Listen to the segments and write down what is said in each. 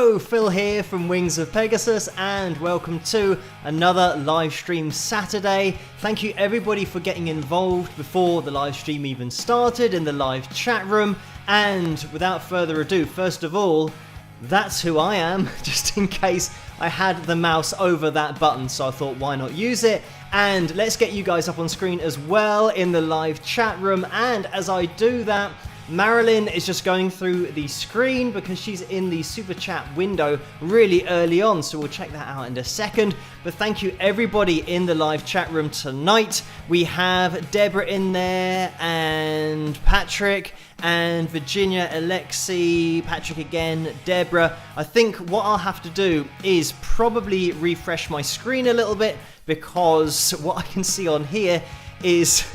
Hello, Phil here from Wings of Pegasus, and welcome to another live stream Saturday. Thank you everybody for getting involved before the live stream even started in the live chat room. And without further ado, first of all, that's who I am, just in case I had the mouse over that button, so I thought why not use it. And let's get you guys up on screen as well in the live chat room. And as I do that, Marilyn is just going through the screen because she's in the super chat window really early on, so we'll check that out in a second. But thank you everybody in the live chat room tonight. We have Deborah in there, and Patrick, and Virginia, Alexi, Patrick again, Deborah. I think what I'll have to do is probably refresh my screen a little bit, because what I can see on here is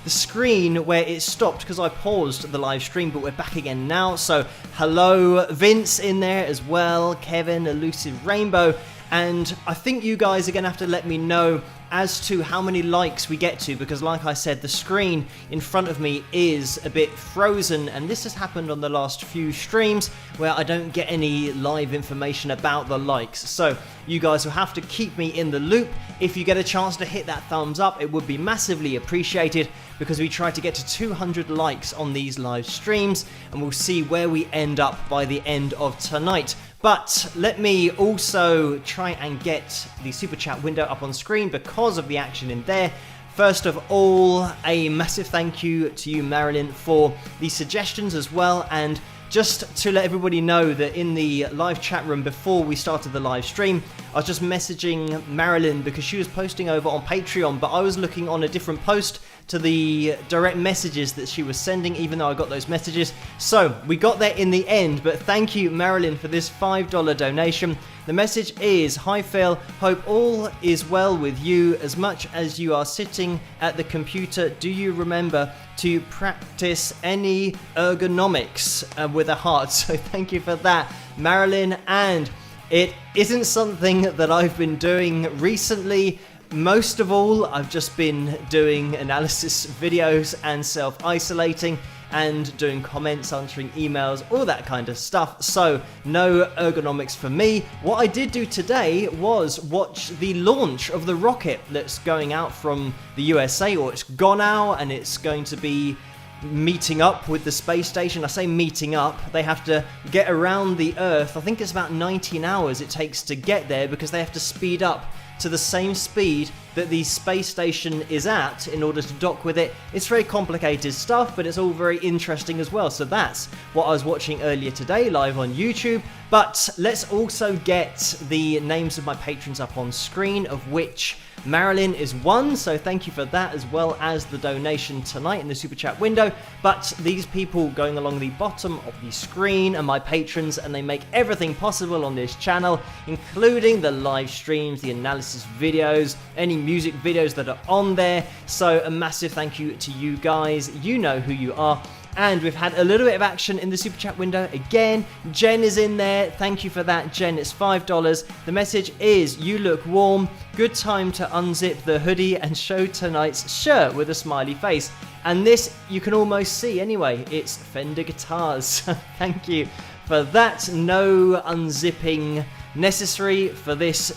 the screen where it stopped because I paused the live stream, but we're back again now. So hello Vince in there as well, Kevin, Elusive Rainbow, and I think you guys are going to have to let me know as to how many likes we get to, because like I said, the screen in front of me is a bit frozen, and this has happened on the last few streams where I don't get any live information about the likes. So you guys will have to keep me in the loop. If you get a chance to hit that thumbs up, it would be massively appreciated, because we try to get to 200 likes on these live streams, and we'll see where we end up by the end of tonight. But let me also try and get the super chat window up on screen because of the action in there. First of all, a massive thank you to you, Marilyn, for the suggestions as well. And just to let everybody know that in the live chat room before we started the live stream, I was just messaging Marilyn because she was posting over on Patreon, but I was looking on a different post to the direct messages that she was sending, even though I got those messages. So we got there in the end, but thank you, Marilyn, for this $5 donation. The message is, "Hi Phil, hope all is well with you. As much as you are sitting at the computer, do you remember to practice any ergonomics with a heart?" So thank you for that, Marilyn. And it isn't something that I've been doing recently. Most of all, I've just been doing analysis videos and self-isolating and doing comments, answering emails, all that kind of stuff. So no ergonomics for me. What I did do today was watch the launch of the rocket that's going out from the USA, or it's gone out and it's going to be meeting up with the space station. I say meeting up, they have to get around the Earth. I think it's about 19 hours it takes to get there, because they have to speed up to the same speed that the space station is at in order to dock with it. It's very complicated stuff, but it's all very interesting as well. So that's what I was watching earlier today live on YouTube. But let's also get the names of my patrons up on screen, of which Marilyn is one, so thank you for that, as well as the donation tonight in the super chat window. But these people going along the bottom of the screen are my patrons, and they make everything possible on this channel, including the live streams, the analysis videos, any music videos that are on there. So a massive thank you to you guys. You know who you are. And we've had a little bit of action in the super chat window again. Jen is in there. Thank you for that, Jen. It's $5. The message is, "You look warm. Good time to unzip the hoodie and show tonight's shirt," with a smiley face. And this you can almost see anyway. It's Fender Guitars. Thank you for that. No unzipping necessary for this,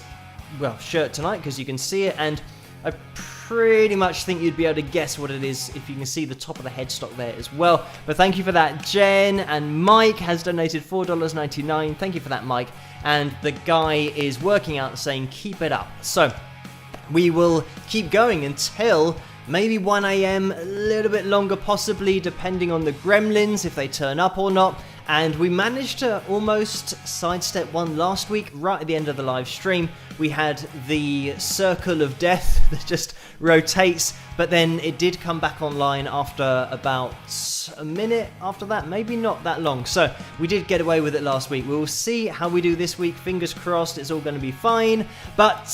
well, shirt tonight, because you can see it. And I pretty much think you'd be able to guess what it is if you can see the top of the headstock there as well. But thank you for that, Jen. And Mike has donated $4.99. Thank you for that, Mike. And the guy is working out, saying keep it up. So we will keep going until maybe 1 AM, a little bit longer possibly, depending on the gremlins, if they turn up or not. And we managed to almost sidestep one last week, right at the end of the live stream. We had the circle of death that just rotates, but then it did come back online after about a minute after that, maybe not that long. So we did get away with it last week. We will see how we do this week. Fingers crossed it's all going to be fine. But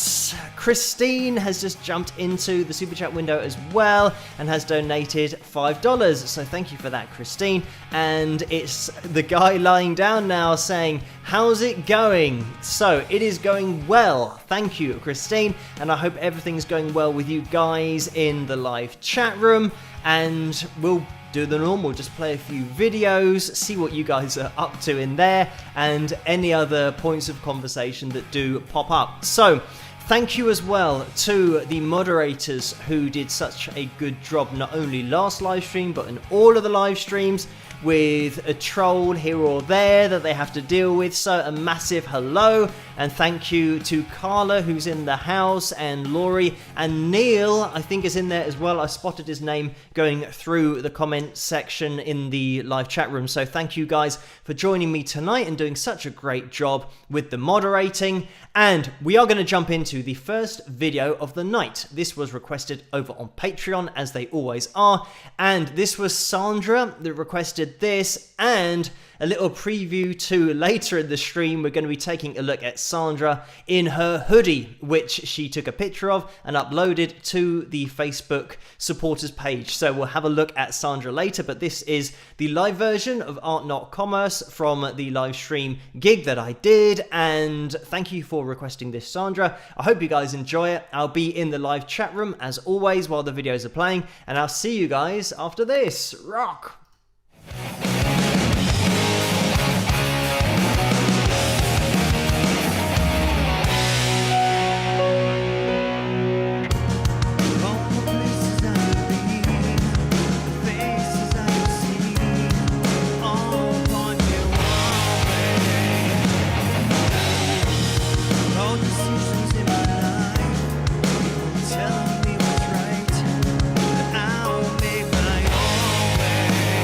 Christine has just jumped into the super chat window as well and has donated $5. So thank you for that, Christine. And it's the guy lying down now saying, "How's it going?" So it is going well. Thank you, Christine. And I hope everything's going well with you guys in the live chat room. And we'll do the normal, just play a few videos, see what you guys are up to in there, and any other points of conversation that do pop up. So, thank you as well to the moderators who did such a good job, not only last live stream, but in all of the live streams, with a troll here or there that they have to deal with. So a massive hello, and thank you to Carla, who's in the house, and Laurie, and Neil, I think, is in there as well. I spotted his name going through the comment section in the live chat room. So thank you guys for joining me tonight and doing such a great job with the moderating. And we are going to jump into the first video of the night. This was requested over on Patreon, as they always are, and this was Sandra that requested this, and a little preview to later in the stream. We're going to be taking a look at Sandra in her hoodie, which she took a picture of and uploaded to the Facebook supporters page. So we'll have a look at Sandra later, but this is the live version of Art Not Commerce from the live stream gig that I did, and thank you for requesting this, Sandra. I hope you guys enjoy it. I'll be in the live chat room as always while the videos are playing, and I'll see you guys after this. Rock! Telling me what's right, but I'll make my own way.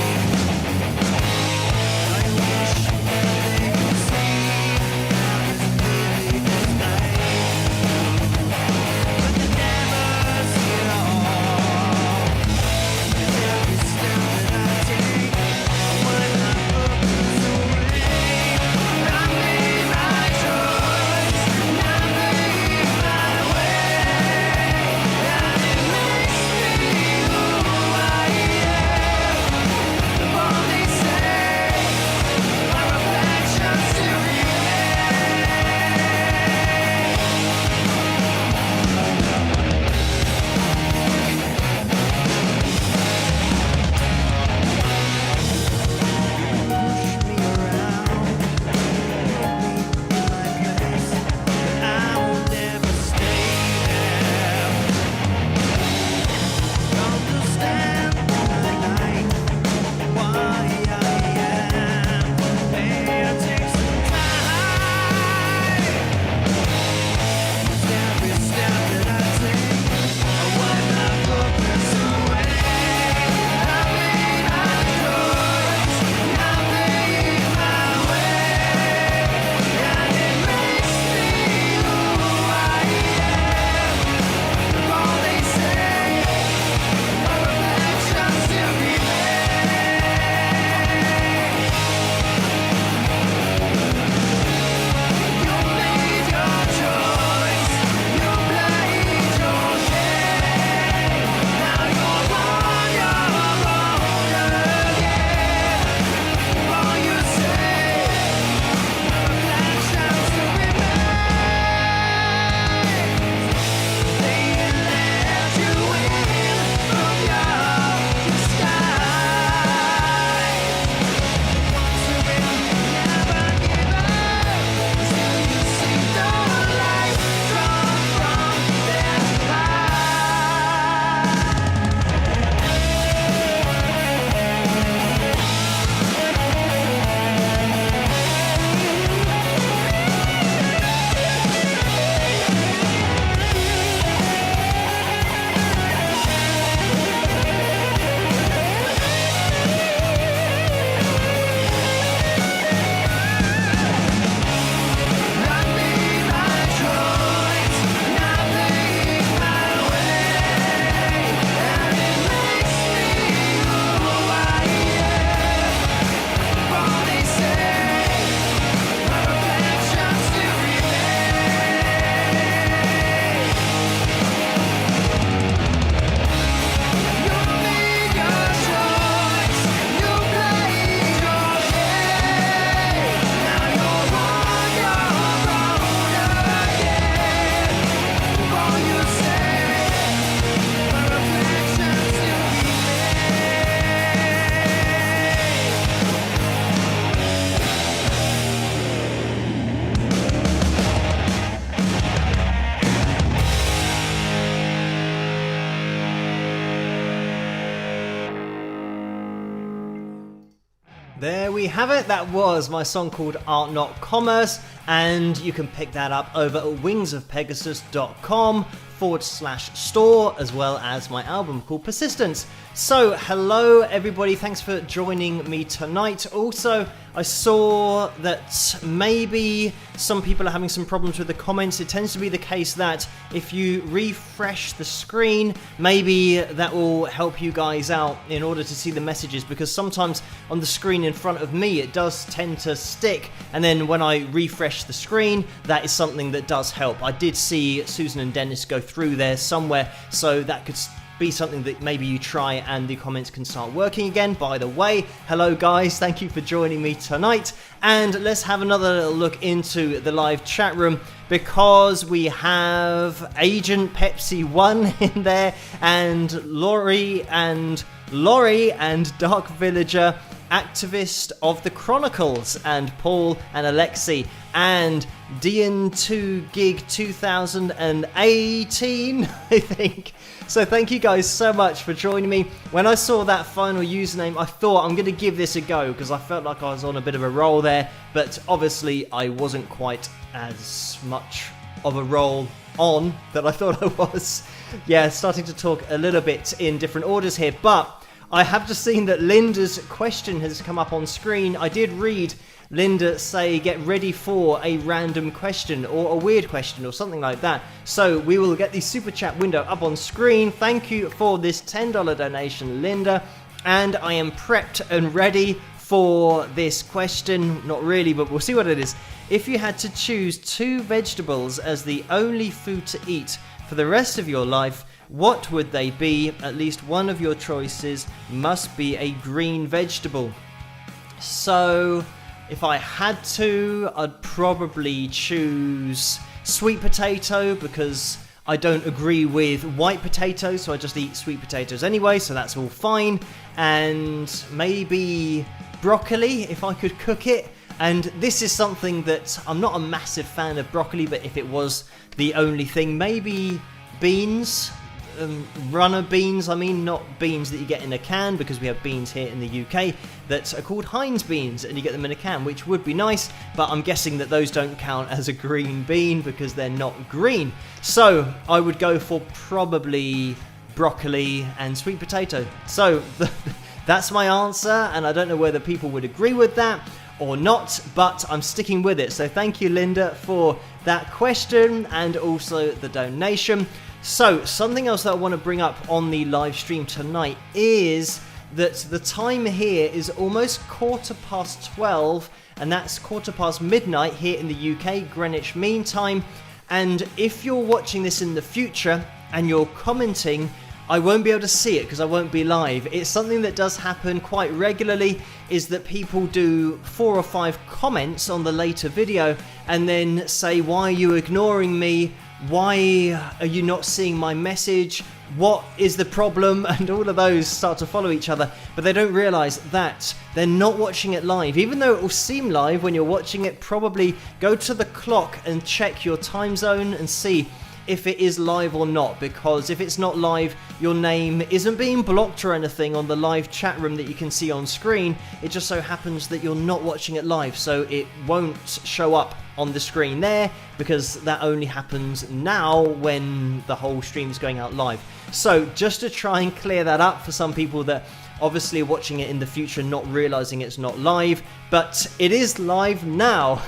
There we have it. That was my song called Art Not Commerce, and you can pick that up over at wingsofpegasus.com/store, as well as my album called Persistence. So hello everybody, thanks for joining me tonight. Also, I saw that maybe some people are having some problems with the comments. It tends to be the case that if you refresh the screen, maybe that will help you guys out in order to see the messages, because sometimes on the screen in front of me it does tend to stick, and then when I refresh the screen, that is something that does help. I did see Susan and Dennis go through there somewhere, so that could be something that maybe you try and the comments can start working again. By the way, hello guys, thank you for joining me tonight, and let's have another little look into the live chat room, because we have Agent Pepsi 1 in there, and Laurie and Dark Villager, Activist of the Chronicles, and Paul and Alexi, and DN2 Gig 2018, I think. So thank you guys so much for joining me. When I saw that final username, I thought I'm going to give this a go, because I felt like I was on a bit of a roll there, but obviously I wasn't quite as much of a roll on that I thought I was. Yeah, starting to talk a little bit in different orders here, but I have just seen that Linda's question has come up on screen. I did read Linda say, get ready for a random question or a weird question or something like that. So we will get the super chat window up on screen. Thank you for this $10 donation, Linda. And I am prepped and ready for this question. Not really, but we'll see what it is. If you had to choose 2 vegetables as the only food to eat for the rest of your life, what would they be? At least one of your choices must be a green vegetable. So if I had to, I'd probably choose sweet potato, because I don't agree with white potatoes, so I just eat sweet potatoes anyway, so that's all fine. And maybe broccoli, if I could cook it. And this is something that I'm not a massive fan of broccoli, but if it was the only thing, maybe beans. Runner beans, I mean, not beans that you get in a can, because we have beans here in the UK that are called Heinz beans and you get them in a can, which would be nice, but I'm guessing that those don't count as a green bean because they're not green. So I would go for probably broccoli and sweet potato. So that's my answer, and I don't know whether people would agree with that or not, but I'm sticking with it. So thank you, Linda, for that question and also the donation. So, something else that I want to bring up on the live stream tonight is that the time here is almost 12:15, and that's 12:15 midnight here in the UK, Greenwich Mean Time. And if you're watching this in the future and you're commenting, I won't be able to see it because I won't be live. It's something that does happen quite regularly, is that people do 4 or 5 comments on the later video and then say, why are you ignoring me? Why are you not seeing my message? What is the problem? And all of those start to follow each other, but they don't realize that they're not watching it live. Even though it will seem live when you're watching it, probably go to the clock and check your time zone and see if it is live or not, because if it's not live, your name isn't being blocked or anything on the live chat room that you can see on screen. It just so happens that you're not watching it live, so it won't show up on the screen there, because that only happens now when the whole stream is going out live. So just to try and clear that up for some people that obviously watching it in the future not realizing it's not live, but it is live now.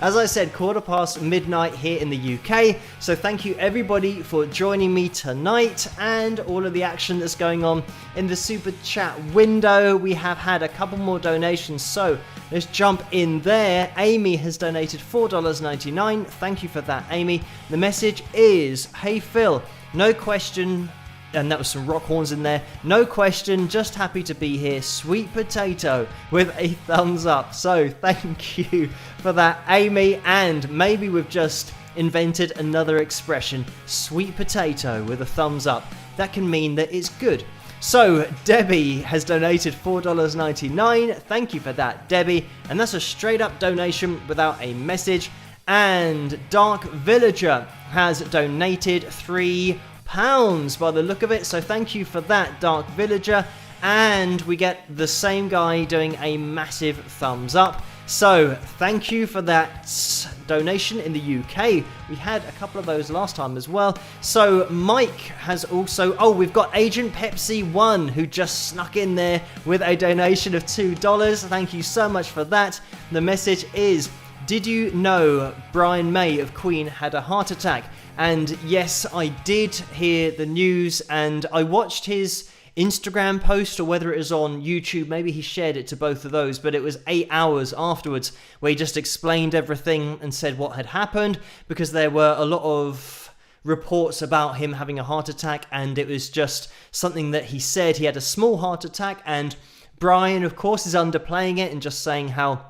As I said, 12:15 midnight here in the UK. So thank you everybody for joining me tonight and all of the action that's going on in the super chat window. We have had a couple more donations, so let's jump in there. Amy has donated $4.99. Thank you for that, Amy. The message is, hey Phil, no question. And that was some rock horns in there. No question, just happy to be here. Sweet potato with a thumbs up. So thank you for that, Amy. And maybe we've just invented another expression. Sweet potato with a thumbs up. That can mean that it's good. So Debbie has donated $4.99. Thank you for that, Debbie. And that's a straight up donation without a message. And Dark Villager has donated £3 by the look of it, so thank you for that, Dark Villager. and we get the same guy doing a massive thumbs up. So thank you for that donation in the UK. We had a couple of those last time as well. So Mike has also, we've got Agent Pepsi 1 who just snuck in there with a donation of $2. Thank you so much for that. The message is, did you know Brian May of Queen had a heart attack? And yes, I did hear the news, and I watched his Instagram post, or whether it was on YouTube, maybe he shared it to both of those, but it was 8 hours afterwards where he just explained everything and said what had happened, because there were a lot of reports about him having a heart attack, and it was just something that he said. He had a small heart attack, and Brian, of course, is underplaying it and just saying how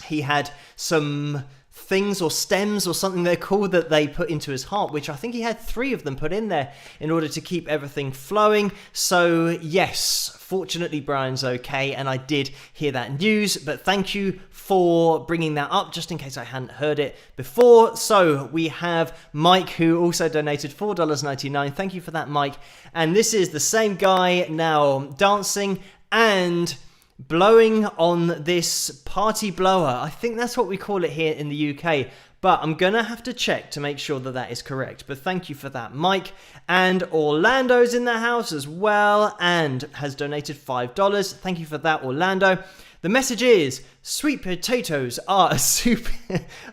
he had some things or stems or something they're called that they put into his heart, which I think he had 3 of them put in there in order to keep everything flowing. So yes, fortunately Brian's okay, and I did hear that news, but thank you for bringing that up just in case I hadn't heard it before. So we have Mike, who also donated $4.99. Thank you for that, Mike. And this is the same guy now dancing and blowing on this party blower. I think that's what we call it here in the UK, but I'm gonna have to check to make sure that that is correct. But thank you for that, Mike. And Orlando's in the house as well and has donated $5. Thank you for that, Orlando. The message is, sweet potatoes are a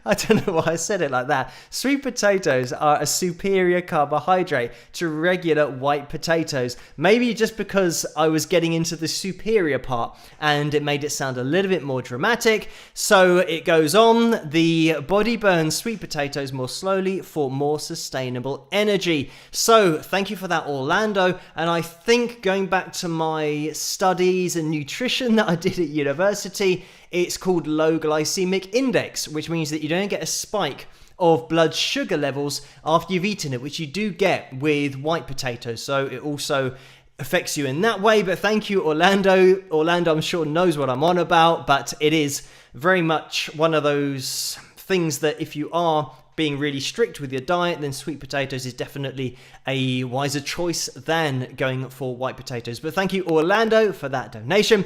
I don't know why I said it like that. Sweet potatoes are a superior carbohydrate to regular white potatoes. Maybe just because I was getting into the superior part and it made it sound a little bit more dramatic. So it goes on, the body burns sweet potatoes more slowly for more sustainable energy. So thank you for that, Orlando. And I think going back to my studies and nutrition that I did at university, it's called low glycemic index, which means that you don't get a spike of blood sugar levels after you've eaten it, which you do get with white potatoes. So it also affects you in that way. But thank you, Orlando. Orlando, I'm sure, knows what I'm on about, but it is very much one of those things that if you are being really strict with your diet, then sweet potatoes is definitely a wiser choice than going for white potatoes. But thank you, Orlando, for that donation.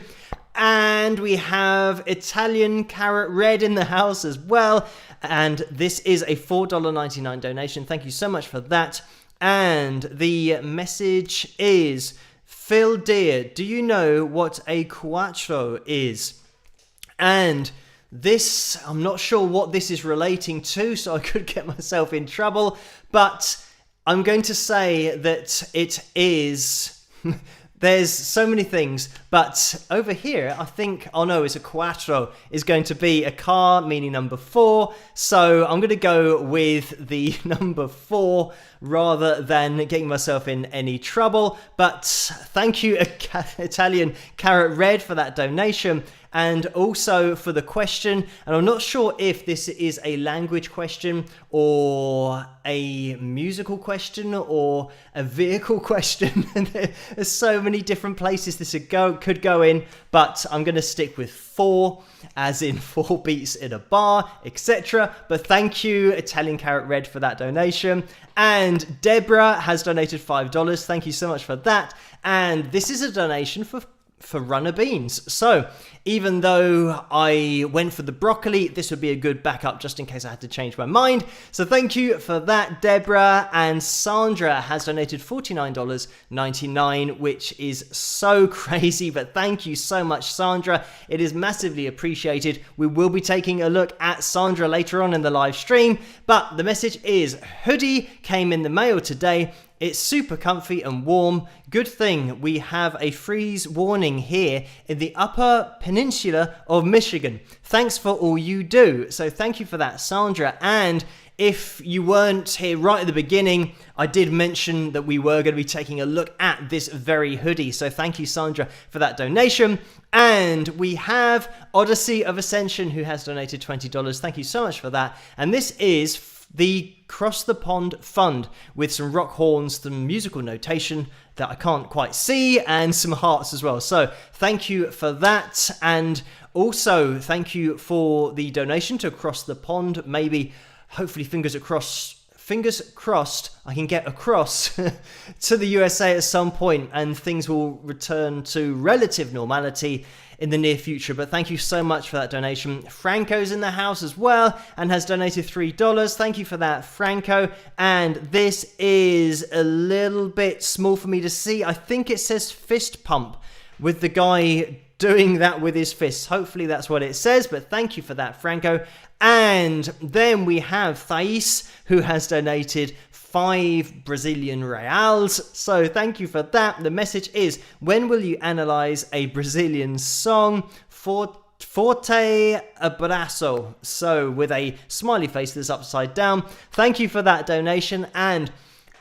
And we have Italian Carrot Red in the house as well. And this is a $4.99 donation. Thank you so much for that. And the message is, Phil dear, do you know what a quattro is? And this, I'm not sure what this is relating to, so I could get myself in trouble. But I'm going to say that it is... There's so many things, but over here, I think, oh no, it's a quattro, is going to be a car, meaning number 4. So I'm going to go with the number 4 rather than getting myself in any trouble. But thank you, Italian Carrot Red, for that donation. And also for the question, and I'm not sure if this is a language question or a musical question or a vehicle question. There's so many different places this could go in, but I'm going to stick with 4, as in 4 beats in a bar, etc. But thank you, Italian Carrot Red, for that donation. And Deborah has donated $5. Thank you so much for that. And this is a donation for runner beans. So even though I went for the broccoli, this would be a good backup just in case I had to change my mind. So thank you for that, Deborah. And Sandra has donated $49.99, which is so crazy, but thank you so much, Sandra. It is massively appreciated. We will be taking a look at Sandra later on in the live stream, but the message is, hoodie came in the mail today. It's super comfy and warm. Good thing we have a freeze warning here in the upper peninsula of Michigan. Thanks for all you do. So thank you for that, Sandra. And if you weren't here right at the beginning, I did mention that we were going to be taking a look at this very hoodie. So thank you, Sandra, for that donation. And we have Odyssey of Ascension, who has donated $20. Thank you so much for that. And this is the Cross the Pond Fund, with some rock horns, some musical notation that I can't quite see, and some hearts as well. So thank you for that. And also thank you for the donation to Cross the Pond. Maybe, hopefully, fingers fingers crossed, I can get across to the USA at some point and things will return to relative normality in the near future. But thank you so much for that donation. Franco's in the house as well and has donated $3. Thank you for that, Franco. And this is a little bit small for me to see. I think it says fist pump with the guy doing that with his fists. Hopefully that's what it says, but thank you for that, Franco. And then we have Thais, who has donated 5 Brazilian reals. So thank you for that. The message is, when will you analyze a Brazilian song? Forte abraço. So with a smiley face that's upside down. Thank you for that donation. And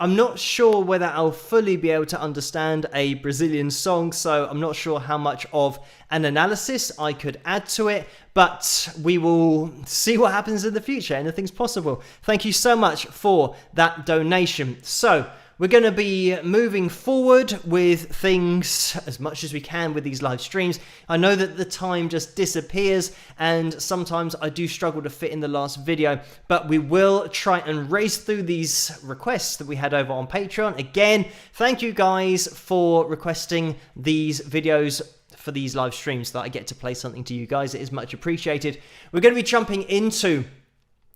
I'm not sure whether I'll fully be able to understand a Brazilian song, so I'm not sure how much of an analysis I could add to it, but we will see what happens in the future. Anything's possible. Thank you so much for that donation. So we're going to be moving forward with things as much as we can with these live streams. I know that the time just disappears and sometimes I do struggle to fit in the last video, but we will try and race through these requests that we had over on Patreon. Again, thank you guys for requesting these videos for these live streams so that I get to play something to you guys. It is much appreciated. We're going to be jumping into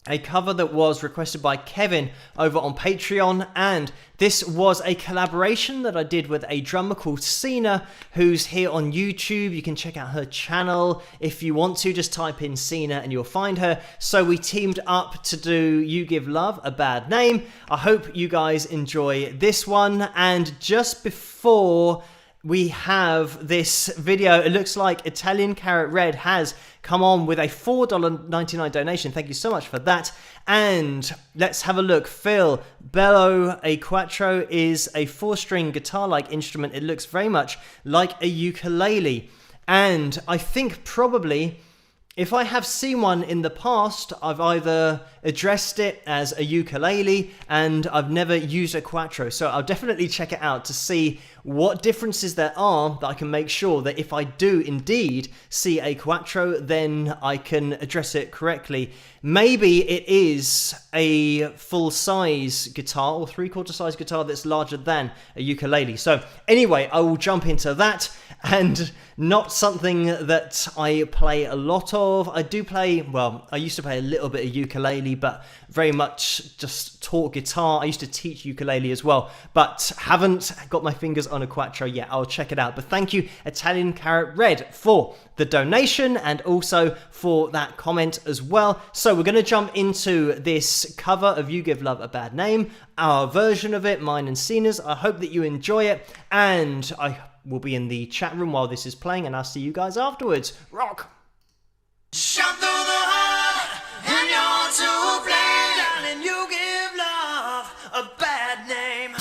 a cover that was requested by Kevin over on Patreon, and this was a collaboration that I did with a drummer called Sina, who's here on YouTube. You can check out her channel if you want to. Just type in Sina and you'll find her. So we teamed up to do You Give Love a Bad Name. I hope you guys enjoy this one. And just before we have this video, it looks like Italian Carrot Red has come on with a $4.99 donation. Thank you so much for that. And let's have a look. Phil, Bello a Quattro is a 4-string guitar-like instrument. It looks very much like a ukulele. And I think probably, if I have seen one in the past, I've either addressed it as a ukulele and I've never used a Quattro. So I'll definitely check it out to see what differences there are, that I can make sure that if I do indeed see a Quattro, then I can address it correctly. Maybe it is a full-size guitar or 3/4 size guitar that's larger than a ukulele. So anyway, I will jump into that, and not something that I play a lot of. I do play, well, I used to play a little bit of ukulele, but very much just taught guitar. I used to teach ukulele as well, but haven't got my fingers on a Quattro yet. I'll check it out. But thank you, Italian Carrot Red, for the donation and also for that comment as well. So we're going to jump into this cover of You Give Love a Bad Name, our version of it, mine and Sina's. I hope that you enjoy it, and I will be in the chat room while this is playing, and I'll see you guys afterwards. Rock! Shot through the heart, and you're to blame. Darling, you give love a bad name.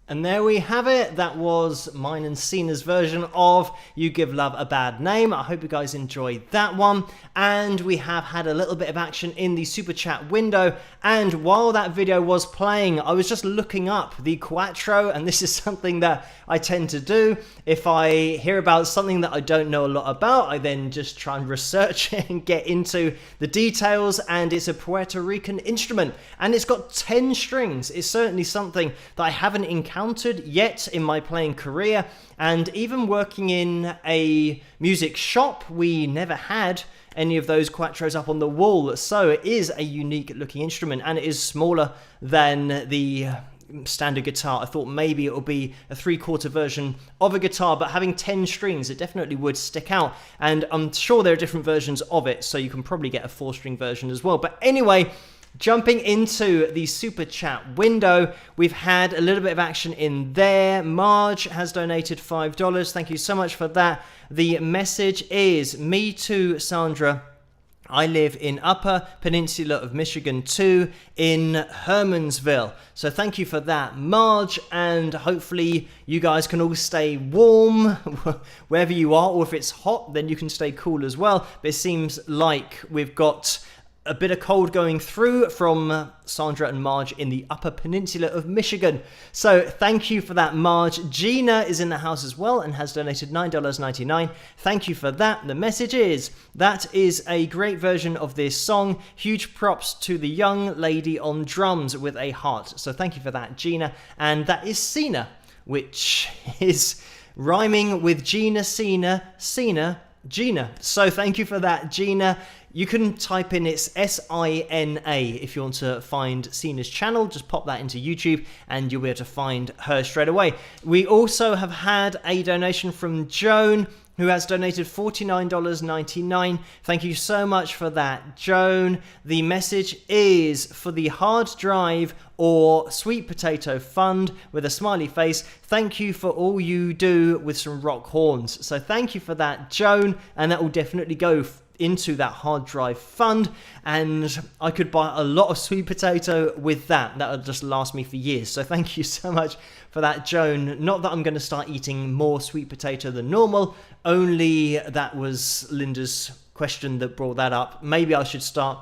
And there we have it. That was mine and Cena's version of You Give Love a Bad Name. I hope you guys enjoyed that one. And we have had a little bit of action in the super chat window. And while that video was playing, I was just looking up the Quattro, and this is something that I tend to do. If I hear about something that I don't know a lot about, I then just try and research it and get into the details. And it's a Puerto Rican instrument, and it's got 10 strings. It's certainly something that I haven't encountered yet in my playing career, and even working in a music shop, we never had any of those Quattros up on the wall. So it is a unique looking instrument, and it is smaller than the standard guitar. I thought maybe it will be a 3/4 version of a guitar, but having 10 strings, it definitely would stick out. And I'm sure there are different versions of it, so you can probably get a 4-string version as well. But anyway, jumping into the super chat window, we've had a little bit of action in there. Marge has donated $5. Thank you so much for that. The message is, me too, Sandra. I live in Upper Peninsula of Michigan too, in Hermansville. So thank you for that, Marge, and hopefully you guys can all stay warm wherever you are, or if it's hot, then you can stay cool as well. But it seems like we've got a bit of cold going through from Sandra and Marge in the Upper Peninsula of Michigan. So thank you for that, Marge. Gina is in the house as well and has donated $9.99. Thank you for that. The message is, that is a great version of this song. Huge props to the young lady on drums with a heart. So thank you for that, Gina. And that is Cena, which is rhyming with Gina, Cena, Gina. So thank you for that, Gina. You can type in, it's S-I-N-A, if you want to find Cena's channel. Just pop that into YouTube and you'll be able to find her straight away. We also have had a donation from Joan, who has donated $49.99. Thank you so much for that, Joan. The message is, for the hard drive or sweet potato fund, with a smiley face. Thank you for all you do with some rock horns. So thank you for that, Joan, and that will definitely go into that hard drive fund, and I could buy a lot of sweet potato with that. That would just last me for years. So thank you so much for that, Joan. Not that I'm going to start eating more sweet potato than normal, only that was Linda's question that brought that up. Maybe I should start,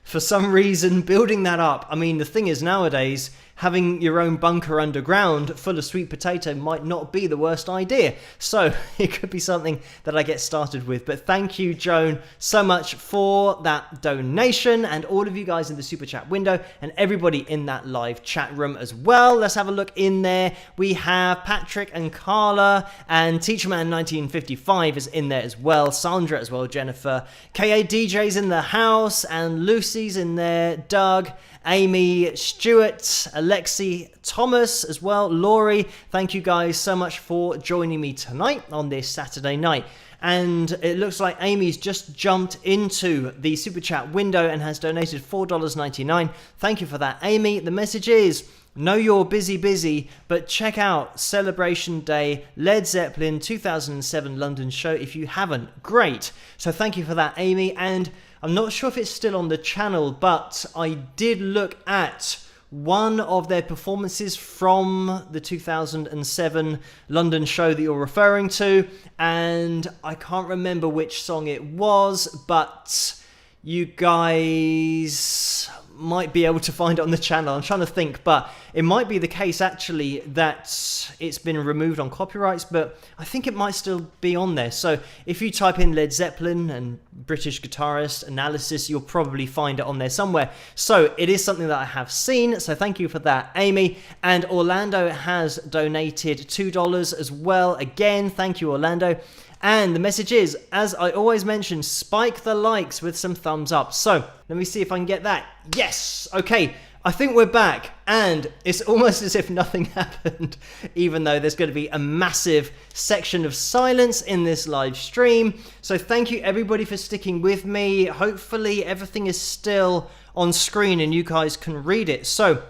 for some reason, building that up. I mean, the thing is, nowadays, having your own bunker underground full of sweet potato might not be the worst idea. So it could be something that I get started with. But thank you, Joan, so much for that donation, and all of you guys in the super chat window, and everybody in that live chat room as well. Let's have a look in there. We have Patrick and Carla, and Teacherman1955 is in there as well. Sandra as well, Jennifer. KADJ's in the house, and Lucy's in there. Doug, Amy, Stuart, Alexi, Thomas as well, Laurie. Thank you guys so much for joining me tonight on this Saturday night. And it looks like Amy's just jumped into the super chat window and has donated $4.99. Thank you for that, Amy. The message is, know you're busy, but check out Celebration Day Led Zeppelin 2007 London show if you haven't. Great. So thank you for that, Amy. And I'm not sure if it's still on the channel, but I did look at one of their performances from the 2007 London show that you're referring to, and I can't remember which song it was, but you guys might be able to find it on the channel. I'm trying to think, but it might be the case actually that it's been removed on copyrights, but I think it might still be on there. So if you type in Led Zeppelin and British guitarist analysis, you'll probably find it on there somewhere. So it is something that I have seen, so thank you for that, Amy. And Orlando has donated $2 as well. Again, thank you, Orlando. And the message is, as I always mention, spike the likes with some thumbs up. So let me see if I can get that. Yes. Okay. I think we're back, and it's almost as if nothing happened, even though there's going to be a massive section of silence in this live stream. So thank you everybody for sticking with me. Hopefully everything is still on screen and you guys can read it. So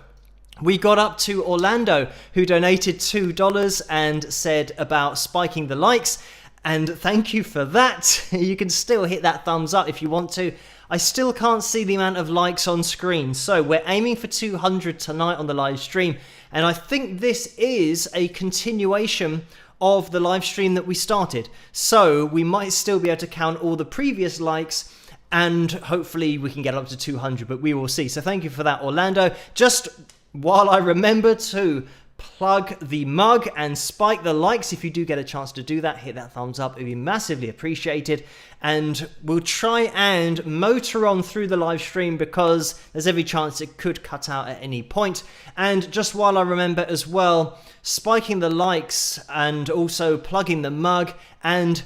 we got up to Orlando, who donated $2 and said about spiking the likes. And thank you for that. You can still hit that thumbs up if you want to. I still can't see the amount of likes on screen. So we're aiming for 200 tonight on the live stream. And I think this is a continuation of the live stream that we started. So we might still be able to count all the previous likes, and hopefully we can get up to 200, but we will see. So thank you for that, Orlando. Just while I remember to plug the mug and spike the likes, if you do get a chance to do that, hit that thumbs up. It'd be massively appreciated. And we'll try and motor on through the live stream because there's every chance it could cut out at any point. And just while I remember as well, spiking the likes and also plugging the mug and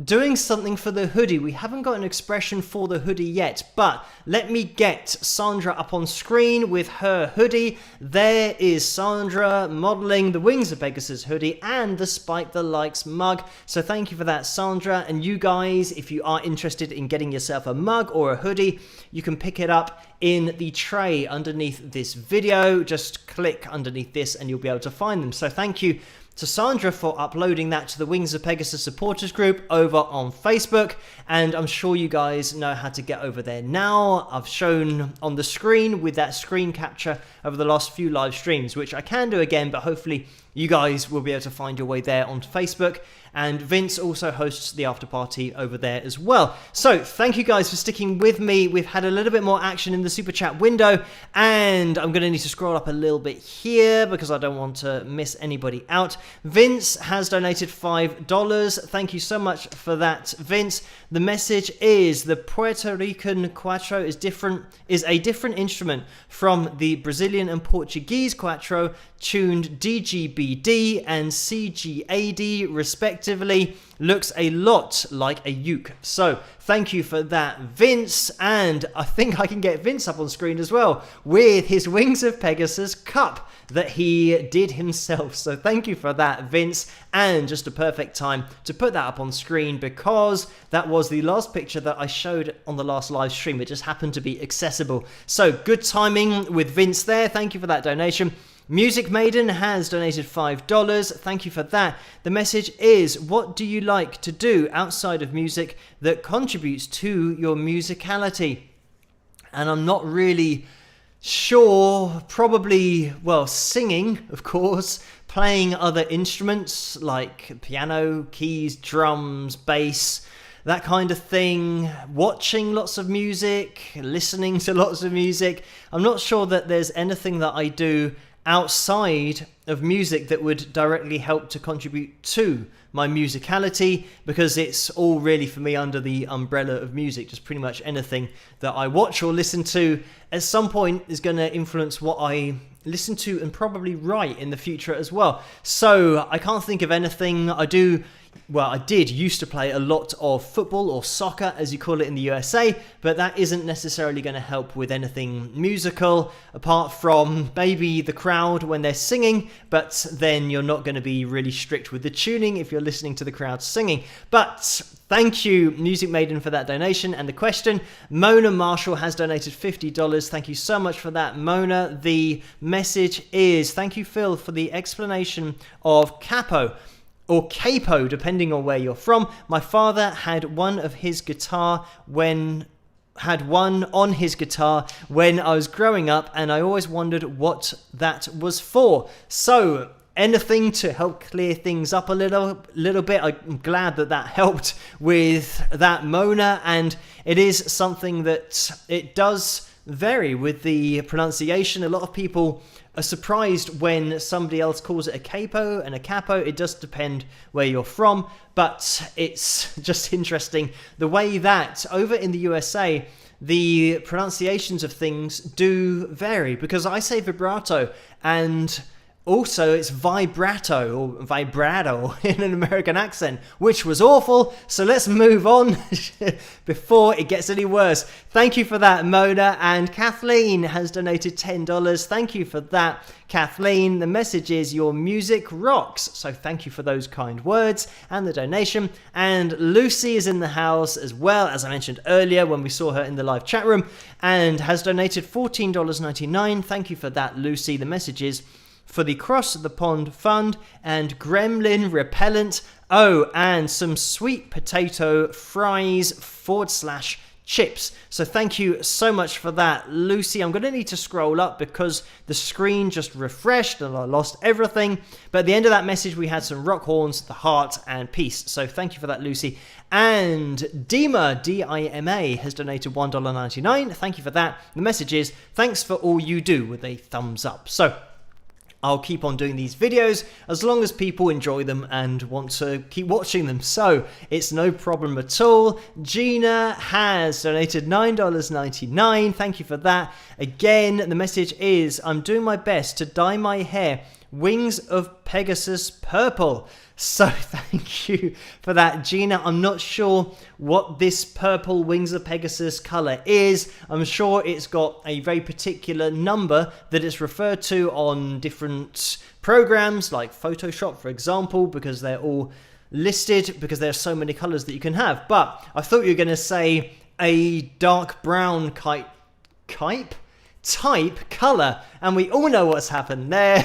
doing something for the hoodie. We haven't got an expression for the hoodie yet, but let me get Sandra up on screen with her hoodie. There is Sandra modeling the Wings of Pegasus hoodie and the Spike the Likes mug. So thank you for that, Sandra. And you guys, if you are interested in getting yourself a mug or a hoodie, you can pick it up in the tray underneath this video. Just click underneath this and you'll be able to find them. So thank you to Sandra for uploading that to the Wings of Pegasus supporters group over on Facebook, and I'm sure you guys know how to get over there now. I've shown on the screen with that screen capture over the last few live streams, which I can do again, but hopefully you guys will be able to find your way there on Facebook. And Vince also hosts the after party over there as well. So thank you guys for sticking with me. We've had a little bit more action in the super chat window, and I'm going to need to scroll up a little bit here because I don't want to miss anybody out. Vince has donated $5. Thank you so much for that, Vince. The message is the Puerto Rican cuatro is a different instrument from the Brazilian and Portuguese cuatro, tuned DGBD and CGAD respectively. Looks a lot like a uke. So thank you for that, Vince. And I think I can get Vince up on screen as well with his Wings of Pegasus cup that he did himself. So thank you for that, Vince. And just a perfect time to put that up on screen because that was the last picture that I showed on the last live stream. It just happened to be accessible. So good timing with Vince there. Thank you for that donation. Music Maiden has donated $5. Thank you for that. The message is, what do you like to do outside of music that contributes to your musicality? And I'm not really sure. Probably, well, singing, of course, playing other instruments like piano, keys, drums, bass, that kind of thing, watching lots of music, listening to lots of music. I'm not sure that there's anything that I do outside of music that would directly help to contribute to my musicality, because it's all really for me under the umbrella of music. Just pretty much anything that I watch or listen to at some point is going to influence what I listen to and probably write in the future as well. So I can't think of anything. I did used to play a lot of football, or soccer as you call it in the USA, but that isn't necessarily going to help with anything musical apart from maybe the crowd when they're singing, but then you're not going to be really strict with the tuning if you're listening to the crowd singing. But thank you, Music Maiden, for that donation and the question. Mona Marshall has donated $50. Thank you so much for that, Mona. The message is, thank you, Phil, for the explanation of capo, or capo, depending on where you're from. My father had one on his guitar when I was growing up, and I always wondered what that was for. So anything to help clear things up a little bit. I'm glad that helped with that, Mona. And it is something that it does vary with the pronunciation. A lot of people are surprised when somebody else calls it a capo and a capo. It does depend where you're from, but it's just interesting the way that over in the USA the pronunciations of things do vary, because I say vibrato and also it's vibrato or vibrato in an American accent, which was awful. So let's move on before it gets any worse. Thank you for that, Mona. And Kathleen has donated $10. Thank you for that, Kathleen. The message is, your music rocks. So thank you for those kind words and the donation. And Lucy is in the house as well, as I mentioned earlier when we saw her in the live chat room, and has donated $14.99. Thank you for that, Lucy. The message is, for the Cross the Pond Fund and gremlin repellent. Oh, and some sweet potato fries / chips. So thank you so much for that, Lucy. I'm going to need to scroll up because the screen just refreshed and I lost everything. But at the end of that message, we had some rock horns, the heart, and peace. So thank you for that, Lucy. And Dima, D-I-M-A, has donated $1.99. Thank you for that. The message is, thanks for all you do, with a thumbs up. So I'll keep on doing these videos as long as people enjoy them and want to keep watching them. So it's no problem at all. Gina has donated $9.99. Thank you for that. Again, the message is, I'm doing my best to dye my hair Wings of Pegasus purple. So thank you for that, Gina. I'm not sure what this purple Wings of Pegasus color is. I'm sure it's got a very particular number that it's referred to on different programs like Photoshop, for example, because they're all listed because there are so many colors that you can have. But I thought you were going to say a dark brown type color, and we all know what's happened there.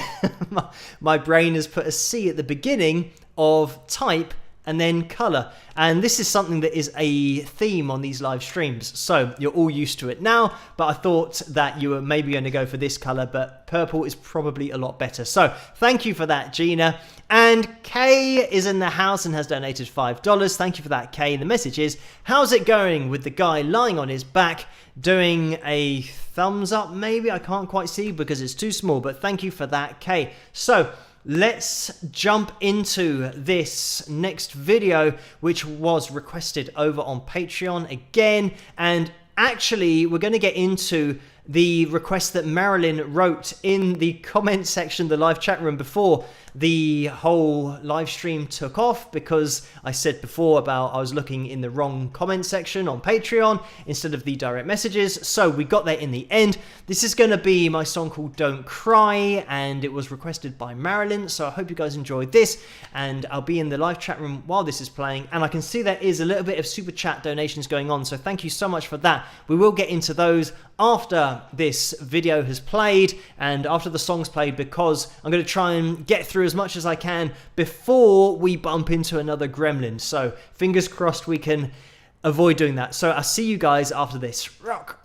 My brain has put a C at the beginning of type and then color, and this is something that is a theme on these live streams, so you're all used to it now. But I thought that you were maybe going to go for this color, but purple is probably a lot better. So thank you for that, Gina. And Kay is in the house and has donated $5. Thank you for that, Kay. The message is, how's it going with the guy lying on his back doing a thumbs up? Maybe I can't quite see because it's too small, but thank you for that, Kay. So let's jump into this next video, which was requested over on Patreon again. And actually, we're going to get into the request that Marilyn wrote in the comment section, the live chat room, before the whole live stream took off, because I said before about I was looking in the wrong comment section on Patreon instead of the direct messages. So we got there in the end. This is going to be my song called Don't Cry, and it was requested by Marilyn. So I hope you guys enjoyed this, and I'll be in the live chat room while this is playing. And I can see there is a little bit of super chat donations going on, so thank you so much for that. We will get into those after this video has played and after the song's played, because I'm going to try and get through as much as I can before we bump into another gremlin. So fingers crossed we can avoid doing that. So I'll see you guys after this. Rock!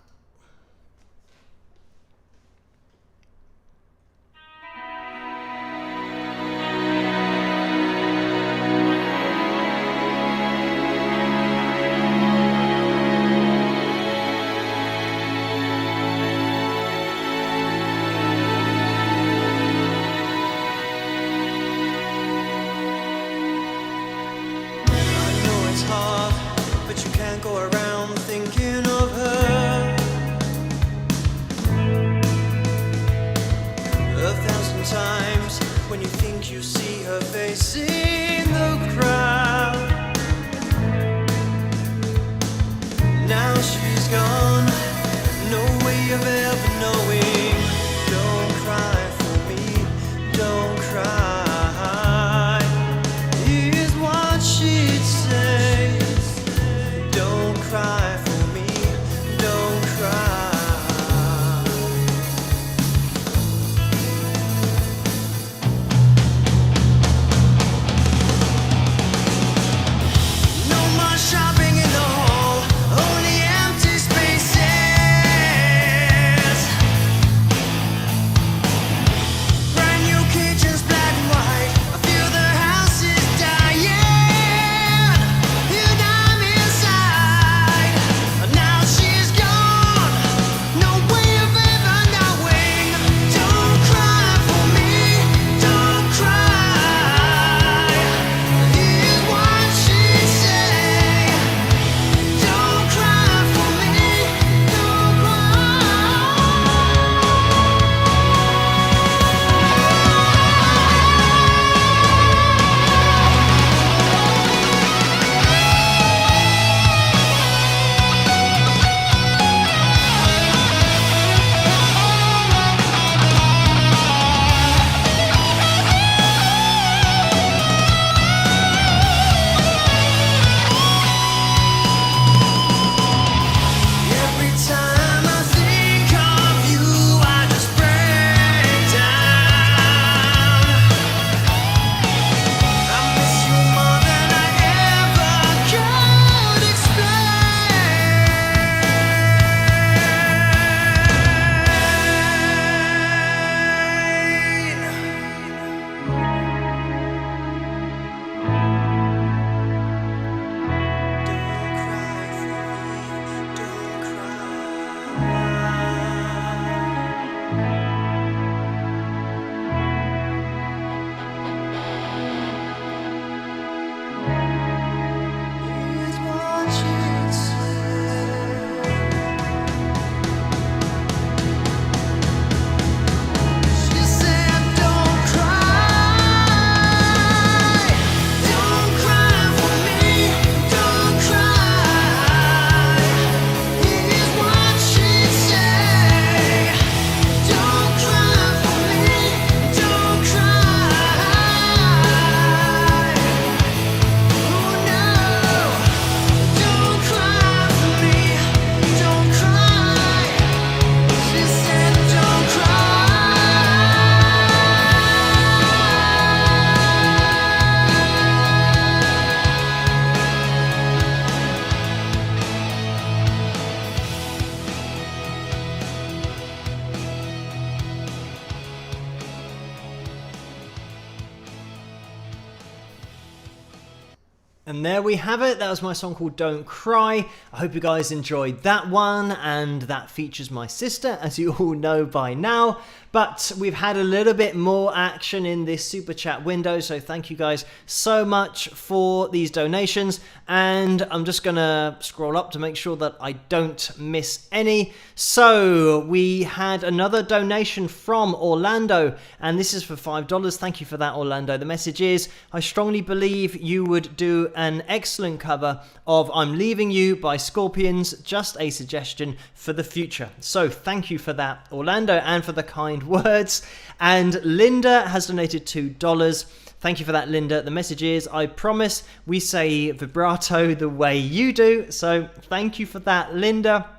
And there we have it. That was my song called Don't Cry. I hope you guys enjoyed that one, and that features my sister, as you all know by now. But we've had a little bit more action in this super chat window, so thank you guys so much for these donations. And I'm just gonna scroll up to make sure that I don't miss any. So we had another donation from Orlando, and this is for $5. Thank you for that, Orlando. The message is, I strongly believe you would do an excellent cover of I'm Leaving You by Scorpions. Just a suggestion for the future. So thank you for that, Orlando, and for the kind words. And Linda has donated $2. Thank you for that, Linda. The message is, I promise we say vibrato the way you do. So thank you for that, Linda.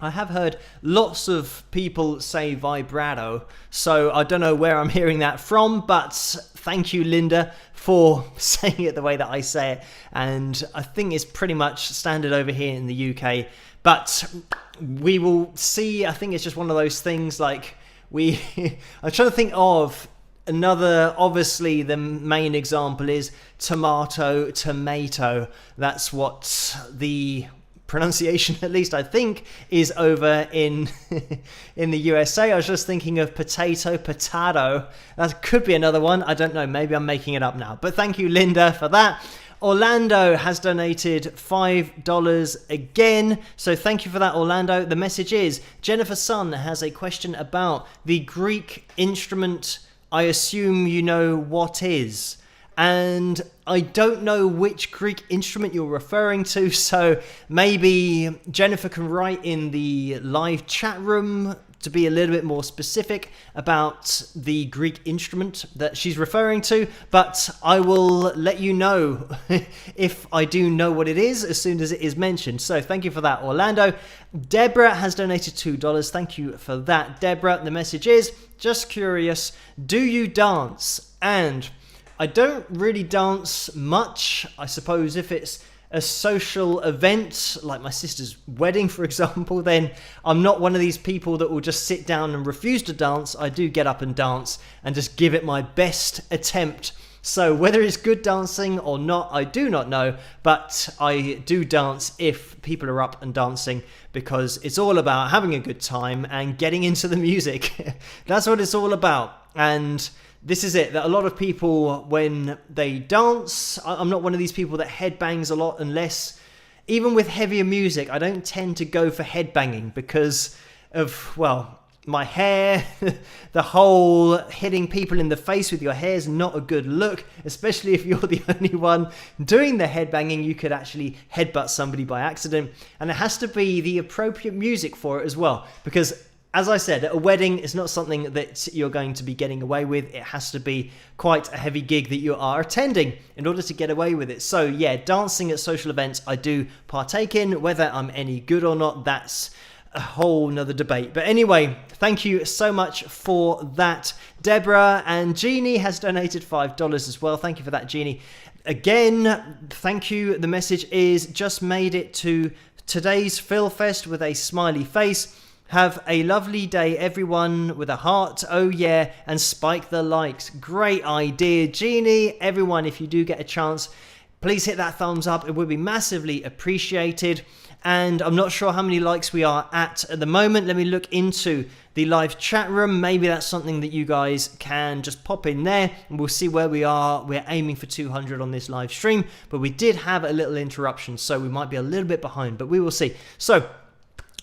I have heard lots of people say vibrato, so I don't know where I'm hearing that from, but thank you, Linda, for saying it the way that I say it. And I think it's pretty much standard over here in the UK, but we will see. I think it's just one of those things like I'm trying to think of another. Obviously the main example is tomato. That's what the pronunciation, at least I think, is over in in the USA. I was just thinking of potato. That could be another one. I don't know, maybe I'm making it up now, but thank you, Linda, for that. Orlando has donated $5 again, so thank you for that, Orlando. The message is, Jennifer Sun has a question about the Greek instrument. I assume you know what is. And I don't know which Greek instrument you're referring to, so maybe Jennifer can write in the live chat room to be a little bit more specific about the Greek instrument that she's referring to, but I will let you know if I do know what it is as soon as it is mentioned. So thank you for that, Orlando. Deborah has donated $2. Thank you for that, Deborah. The message is, just curious, do you dance? And I don't really dance much. I suppose if it's a social event, like my sister's wedding, for example, then I'm not one of these people that will just sit down and refuse to dance. I do get up and dance and just give it my best attempt. So whether it's good dancing or not, I do not know, but I do dance if people are up and dancing, because it's all about having a good time and getting into the music. That's what it's all about. And this is it, that a lot of people, when they dance, I'm not one of these people that headbangs a lot, unless, even with heavier music, I don't tend to go for headbanging because of, well, my hair. The whole hitting people in the face with your hair is not a good look, especially if you're the only one doing the headbanging. You could actually headbutt somebody by accident, and it has to be the appropriate music for it as well, because as I said, at a wedding, it's not something that you're going to be getting away with. It has to be quite a heavy gig that you are attending in order to get away with it. So yeah, dancing at social events I do partake in. Whether I'm any good or not, that's a whole nother debate. But anyway, thank you so much for that, Deborah. And Jeannie has donated $5 as well. Thank you for that, Jeannie. Again, thank you. The message is, just made it to today's Phil Fest with a smiley face. Have a lovely day, everyone, with a heart. Oh yeah, and spike the likes. Great idea, Jeannie. Everyone, if you do get a chance, please hit that thumbs up. It would be massively appreciated. And I'm not sure how many likes we are at the moment. Let me look into the live chat room. Maybe that's something that you guys can just pop in there, and we'll see where we are. We're aiming for 200 on this live stream, but we did have a little interruption, so we might be a little bit behind, but we will see. So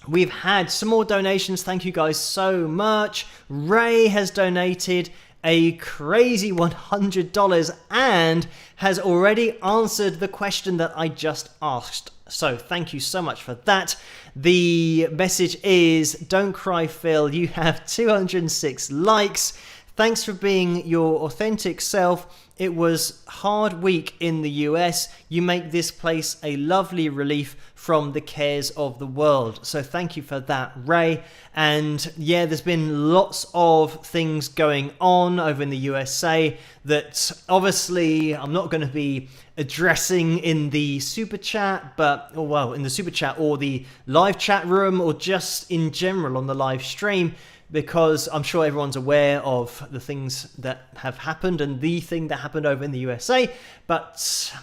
we've had some more donations. Thank you guys so much. Ray has donated a crazy $100 and has already answered the question that I just asked. So thank you so much for that. The message is, don't cry, Phil. You have 206 likes. Thanks for being your authentic self. It was a hard week in the US. You make this place a lovely relief from the cares of the world. So thank you for that, Ray. And yeah, there's been lots of things going on over in the USA that obviously I'm not going to be addressing in the super chat, but, or well, in the super chat or the live chat room, or just in general on the live stream, because I'm sure everyone's aware of the things that have happened and the thing that happened over in the USA. But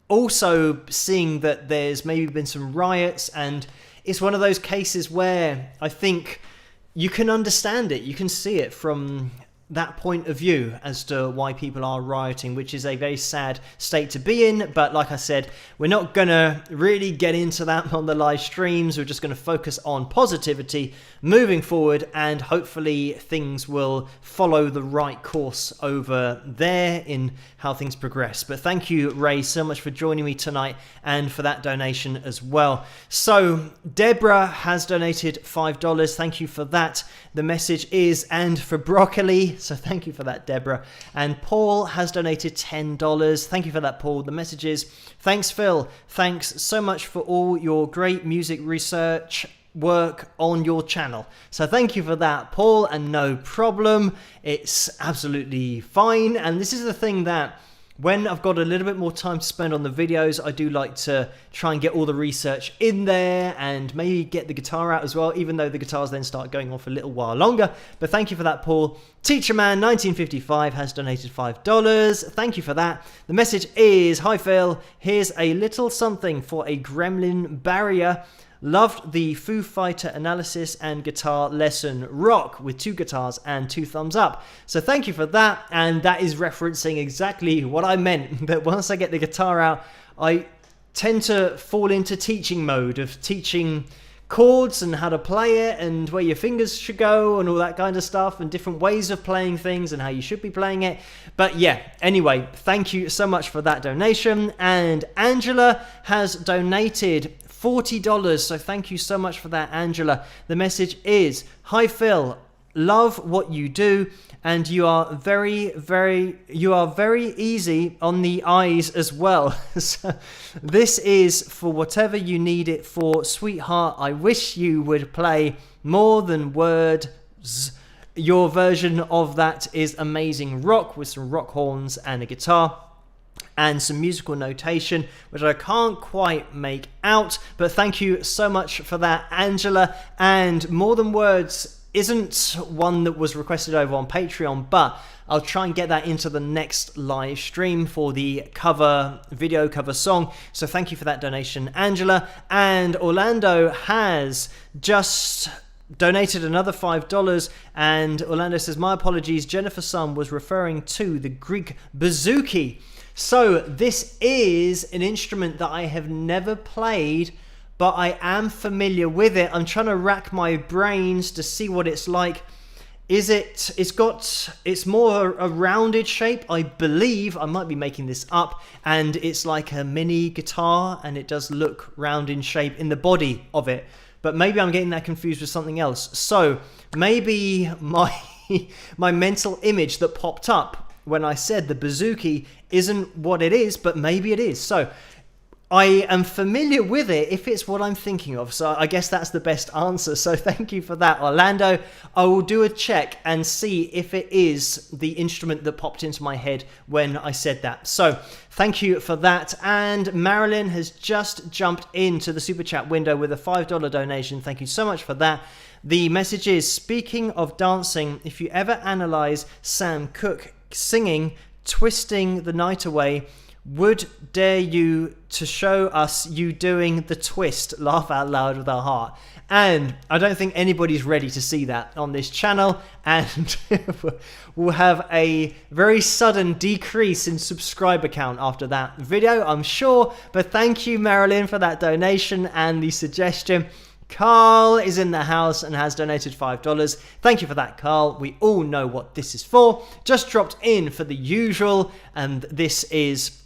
also seeing that there's maybe been some riots, and it's one of those cases where I think you can understand it, you can see it from that point of view as to why people are rioting, which is a very sad state to be in. But like I said, we're not gonna really get into that on the live streams. We're just going to focus on positivity moving forward, and hopefully things will follow the right course over there in how things progress. But thank you, Ray, so much for joining me tonight and for that donation as well. So Deborah has donated $5. Thank you for that. The message is, and for broccoli. So thank you for that, Deborah. And Paul has donated $10. Thank you for that, Paul. The message is, thanks, Phil. Thanks so much for all your great music research work on your channel. So thank you for that, Paul, and no problem. It's absolutely fine. And this is the thing that when I've got a little bit more time to spend on the videos, I do like to try and get all the research in there and maybe get the guitar out as well, even though the guitars then start going on for a little while longer. But thank you for that, Paul. Teacherman1955 has donated $5. Thank you for that. The message is, hi Phil, here's a little something for a gremlin barrier. Loved the Foo Fighter analysis and guitar lesson. Rock, with 2 guitars and 2 thumbs up. So thank you for that, and that is referencing exactly what I meant, that once I get the guitar out, I tend to fall into teaching mode of teaching chords and how to play it and where your fingers should go and all that kind of stuff and different ways of playing things and how you should be playing it. But yeah, anyway, thank you so much for that donation. And Angela has donated $40. So thank you so much for that, Angela. The message is, hi Phil, love what you do, and you are very easy on the eyes as well. So this is for whatever you need it for, sweetheart. I wish you would play more than words. Your version of that is amazing. Rock, with some rock horns and a guitar and some musical notation, which I can't quite make out. But thank you so much for that, Angela. And More Than Words isn't one that was requested over on Patreon, but I'll try and get that into the next live stream for the cover video, cover song. So thank you for that donation, Angela. And Orlando has just donated another $5, and Orlando says, my apologies, Jennifer Sun was referring to the Greek bouzouki. So this is an instrument that I have never played, but I am familiar with it. I'm trying to rack my brains to see what it's like. It's more a rounded shape, I believe. I might be making this up, and it's like a mini guitar, and it does look round in shape in the body of it. But maybe I'm getting that confused with something else. So maybe my mental image that popped up when I said the bouzouki isn't what it is, but maybe it is. So I am familiar with it if it's what I'm thinking of. So I guess that's the best answer. So thank you for that, Orlando. I will do a check and see if it is the instrument that popped into my head when I said that. So thank you for that. And Marilyn has just jumped into the super chat window with a $5 donation. Thank you so much for that. The message is, speaking of dancing, if you ever analyze Sam Cooke singing Twisting the Night Away, would dare you to show us you doing the twist, laugh out loud with our heart. And I don't think anybody's ready to see that on this channel, and we'll have a very sudden decrease in subscriber count after that video, I'm sure. But thank you, Marilyn, for that donation and the suggestion. Carl is in the house and has donated $5. Thank you for that, Carl. We all know what this is for. Just dropped in for the usual, and this is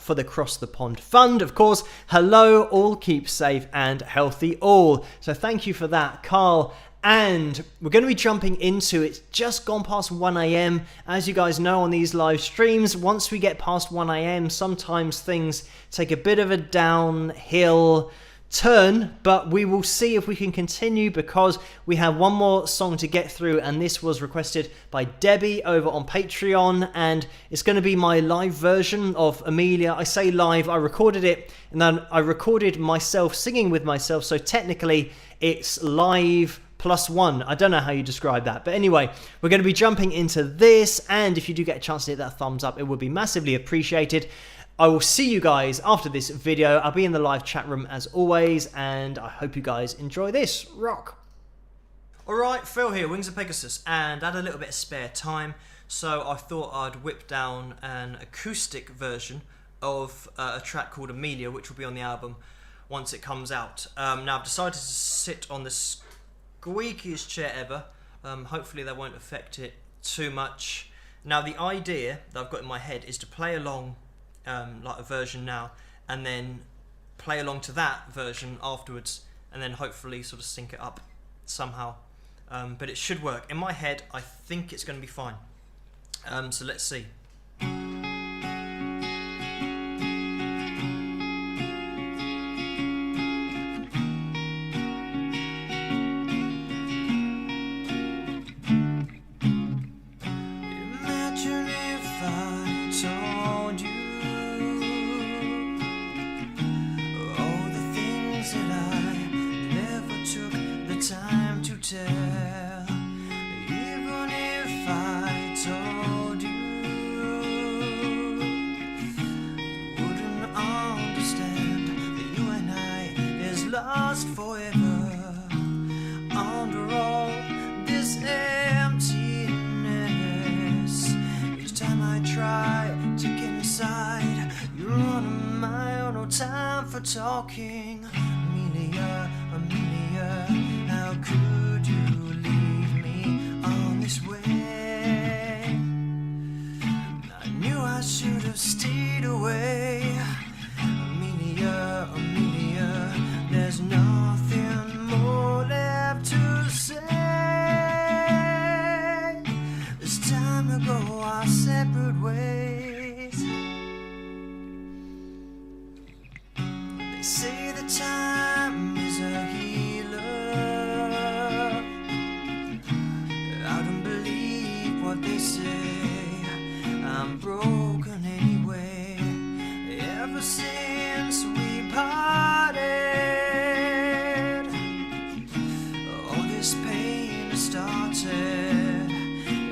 for the Cross the Pond Fund, of course. Hello, all, keep safe and healthy all. So thank you for that, Carl. And we're going to be jumping into, it's just gone past 1 a.m. As you guys know on these live streams, once we get past 1 a.m., sometimes things take a bit of a downhill turn, but we will see if we can continue because we have one more song to get through, and this was requested by Debbie over on Patreon, and it's going to be my live version of Amelia. I say live, I recorded it, and then I recorded myself singing with myself, so technically it's live +1. I don't know how you describe that, but anyway, we're going to be jumping into this, and if you do get a chance to hit that thumbs up, it would be massively appreciated. I will see you guys after this video. I'll be in the live chat room as always, and I hope you guys enjoy this. Rock! Alright, Phil here, Wings of Pegasus, and I had a little bit of spare time, so I thought I'd whip down an acoustic version of a track called Amelia, which will be on the album once it comes out. Now I've decided to sit on the squeakiest chair ever. Hopefully that won't affect it too much. Now the idea that I've got in my head is to play along like a version now, and then play along to that version afterwards, and then hopefully sort of sync it up somehow. But it should work. In my head, I think it's going to be fine. So let's see. Lost forever under all this emptiness. Each time I try to get inside, you're on my own, no time for talking. Amelia, Amelia, how could you leave me on this way? I knew I should have stayed away. Amelia, Amelia, there's nothing more left to say. It's time to go our separate ways. They say that time is a healer. I don't believe what they say. I'm broken anyway. Ever since we parted,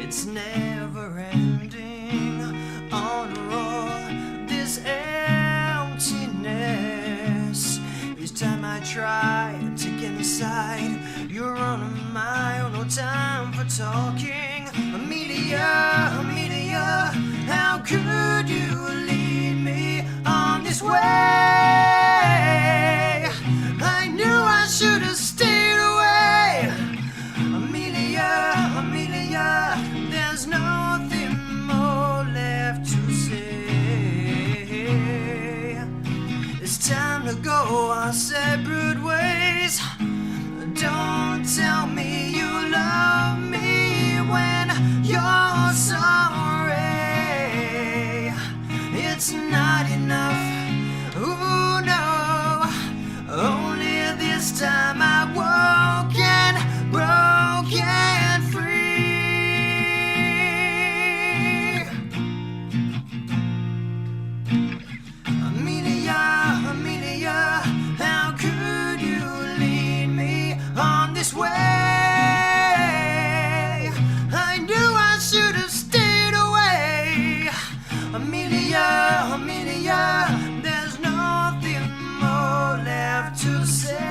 it's never ending. Under all this emptiness, each time I try to get inside, you're on my own, no time for talking. Amelia, Amelia, how could you lead me on this way? I knew I should have stayed away. Amelia, there's nothing more left to say. It's time to go our separate ways. Don't tell me you love me when you're sorry. It's not enough, ooh no. Only this time I woke and broken free. Amelia, Amelia, how could you lead me on this way? I knew I should have stayed away. Amelia, Amelia, there's nothing more left to say.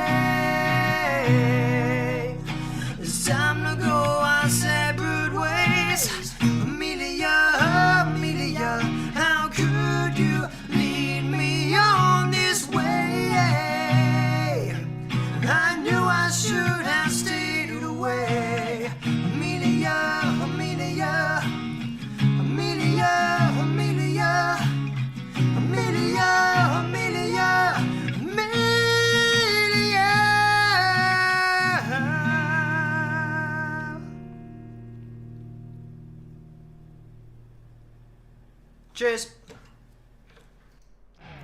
It's time to go our separate ways. Amelia, Amelia, how could you lead me on this way? I knew I should have stayed away. Amelia, Amelia, Amelia, Amelia, Amelia, Amelia, Amelia. Cheers.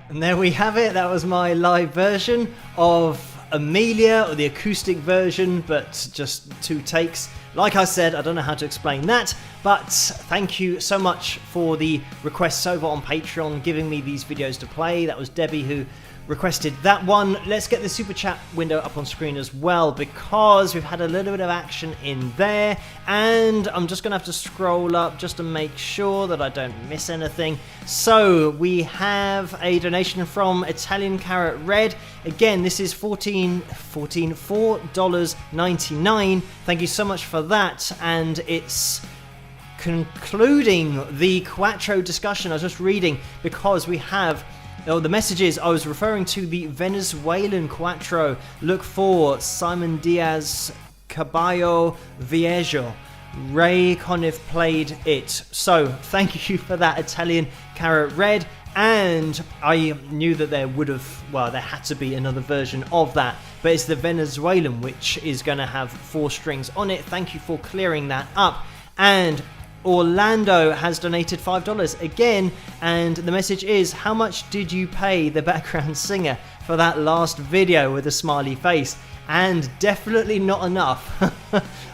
And there we have it. That was my live version of Amelia, or the acoustic version, but just 2 takes. Like I said, I don't know how to explain that, but thank you so much for the requests over on Patreon, giving me these videos to play. That was Debbie who requested that one. Let's get the super chat window up on screen as well, because we've had a little bit of action in there, and I'm just gonna have to scroll up just to make sure that I don't miss anything. So we have a donation from Italian Carrot Red. Again, this is $4.99. Thank you so much for that, and it's concluding the Quattro discussion I was just reading, because we have the messages. I was referring to the Venezuelan Quattro. Look for Simon Diaz, Caballo Viejo. Ray Conniff played it. So thank you for that, Italian Carrot Red. And I knew that there had to be another version of that, but it's the Venezuelan, which is going to have 4 strings on it. Thank you for clearing that up. And Orlando has donated $5 again, and the message is, how much did you pay the background singer for that last video with a smiley face? And definitely not enough,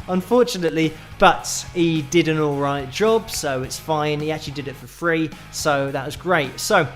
unfortunately, but he did an alright job, so it's fine. He actually did it for free, so that was great. So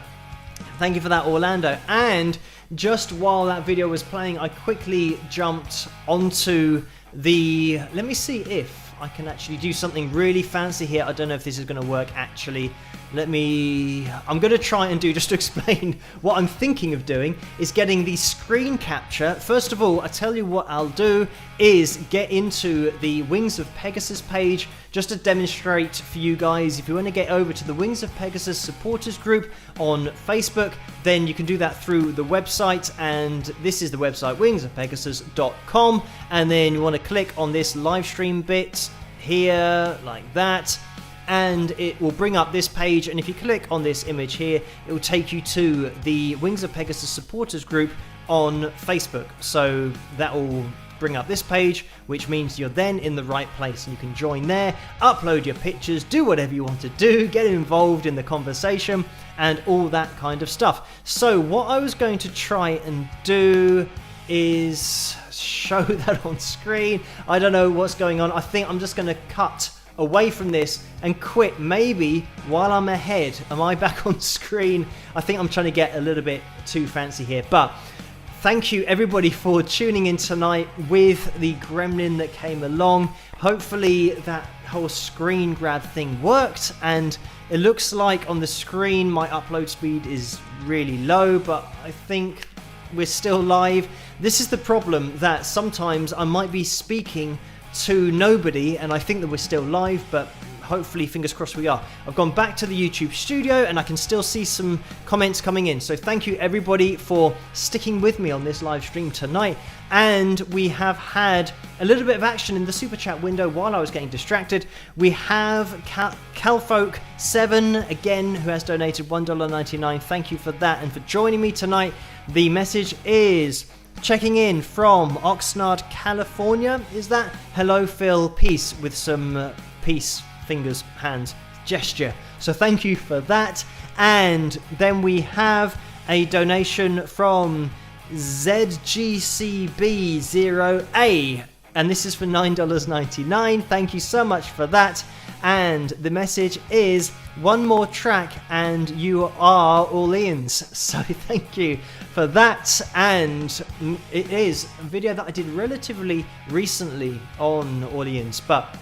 thank you for that, Orlando. And just while that video was playing, I quickly jumped onto the, let me see if I can actually do something really fancy here. I don't know if this is going to work actually. I'm going to try and do, just to explain what I'm thinking of doing, is getting the screen capture. First of all, I tell you what I'll do is get into the Wings of Pegasus page, just to demonstrate for you guys. If you want to get over to the Wings of Pegasus supporters group on Facebook, then you can do that through the website, and this is the website, wingsofpegasus.com, and then you want to click on this live stream bit here, like that, and it will bring up this page. And if you click on this image here, it will take you to the Wings of Pegasus supporters group on Facebook. So that will bring up this page, which means you're then in the right place, and you can join there, upload your pictures, do whatever you want to do, get involved in the conversation and all that kind of stuff. So what I was going to try and do is show that on screen. I don't know what's going on. I think I'm just going to cut away from this and quit maybe while I'm ahead. Am I back on screen? I think I'm trying to get a little bit too fancy here, but thank you everybody for tuning in tonight with the gremlin that came along. Hopefully that whole screen grab thing worked, and it looks like on the screen my upload speed is really low, but I think we're still live. This is the problem, that sometimes I might be speaking to nobody and I think that we're still live, but hopefully, fingers crossed, we are. I've gone back to the YouTube studio and I can still see some comments coming in. So thank you everybody for sticking with me on this live stream tonight. And we have had a little bit of action in the super chat window while I was getting distracted. We have Calfolk7 again, who has donated $1.99. Thank you for that and for joining me tonight. The message is checking in from Oxnard, California. Is that? Hello, Phil. Peace, with some peace fingers, hands gesture. So thank you for that. And then we have a donation from ZGCB0A, and this is for $9.99. Thank you so much for that. And the message is, one more track and you are Orleans. So thank you for that. And it is a video that I did relatively recently on Orleans, but